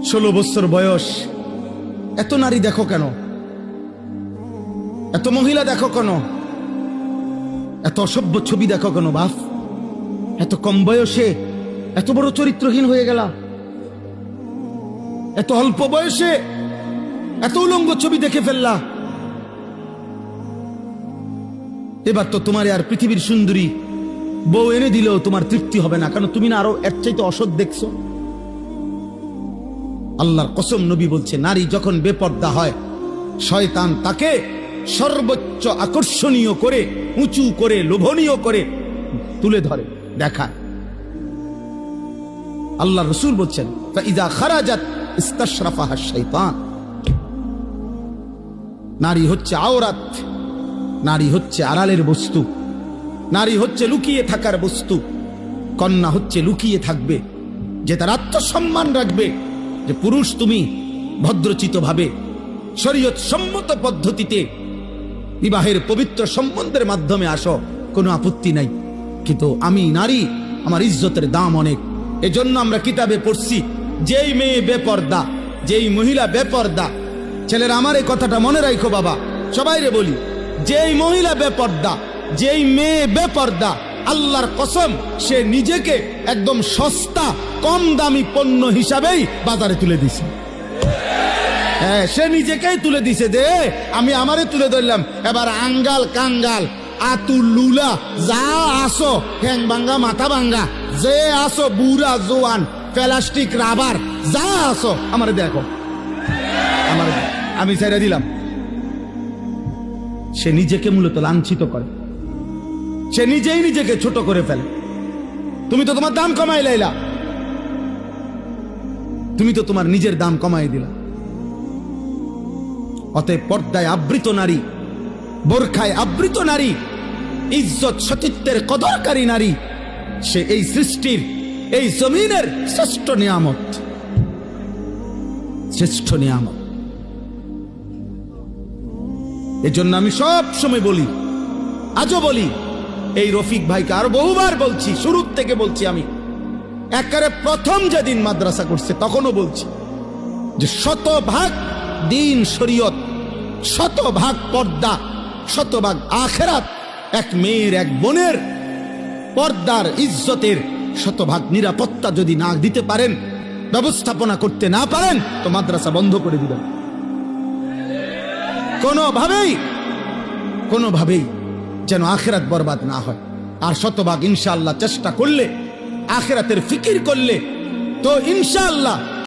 16 বছর বয়স, এত নারী দেখো কেন? এত মহিলা দেখো কেন? এত অসভ্য ছবি দেখো কেন বাপ? এত কম বয়সে এত বড় চরিত্রহীন হয়ে গেলা? এত অল্প বয়সে এত উলঙ্গ ছবি দেখে ফেললা? এবার তো তোমার আর পৃথিবীর সুন্দরী বউ এনে দিলেও তোমার তৃপ্তি হবে না, কারণ তুমি না আরো এর চাইতে অসৎ দেখছো। আল্লাহর কসম, নবী বলছে, নারী যখন বেপর্দা হয়, শয়তান তাকে সর্বোচ্চ আকর্ষণীয় করে, উঁচু করে, লোভনীয় করে তুলে ধরে, দেখায়। আল্লাহ রসুল বলছেন, ফাইযা খারাজাত ইস্তাশরাফাহা শাইতান। নারী হচ্ছে আওরাত, নারী হচ্ছে আড়ালের বস্তু, নারী হচ্ছে লুকিয়ে থাকার বস্তু। কন্যা হচ্ছে লুকিয়ে থাকবে, যে তার আত্মসম্মান রাখবে, যে পুরুষ তুমি ভদ্রচিত ভাবে শরীয়ত সম্মত পদ্ধতিতে বিবাহের পবিত্র সম্বন্ধের মাধ্যমে আসো, কোনো আপত্তি নাই। কিন্তু আমি নারী, আমার ইজ্জতের দাম অনেক। এজন্য আমরা কিতাবে পড়ছি, যেই মেয়ে বেপর্দা, যেই মহিলা বেপর্দা, ছেলেরা আমার এই কথাটা মনে রাখো বাবা, সবাইরে বলি, যেই মহিলা বেপর্দা, যেই মেয়ে বেপর্দা, আল্লাহর কসম, সে নিজেকে একদম সস্তা কম দামি পণ্য হিসাবেই বাজারে তুলে দিছে। হ্যাঁ, সে নিজেকেই তুলে দিছে যে আমি আমারে তুলে ধরলাম। এবার আঙ্গাল কাঙ্গাল আতুল লুলা যা আসো, ঠ্যাং ভাঙ্গা মাথা ভাঙ্গা যে আসো, বুড়া জোয়ান প্লাস্টিক রাবার যা আসো, আমারে দেখো, আমার আমি ছেড়ে দিলাম। সে নিজেকে মূলত লাঞ্ছিত করে, সে নিজেই নিজেকে ছোট করে ফেলে। তুমি তো তোমার দাম কমাই লাইলা, তুমি তো তোমার নিজের দাম কমাই দিলা। অতএব পর্দায় আবৃত নারী, বোরখায় আবৃত নারী, ইজ্জত সতীত্বের কদরকারী নারী, সে এই সৃষ্টির, এই জমিনের শ্রেষ্ঠ নিয়ামত, শ্রেষ্ঠ নিয়ামত। এজন্য আমি সব সময় বলি, আজও বলি, এই রফিক ভাইকে আরো বহুবার বলছি, শুরুর থেকে বলছি, আমি একেবারে প্রথম যেদিন মাদ্রাসা করছে তখনও বলছি যে 100% দিন শরীয়ত, 100% পর্দা, 100% আখিরাত। এক মেয়ের, এক বোনের পর্দার, ইজ্জতের 100% নিরাপত্তা যদি না দিতে পারেন, ব্যবস্থাপনা করতে না পারেন, তো মাদ্রাসা বন্ধ করে দিবেন। কোনোভাবেই যেন আখিরাত বরবাদ না হয়। আর 100% ইনশাআল্লাহ চেষ্টা করলে, আখিরাতের ফিকির করলে, তো ইনশাআল্লাহ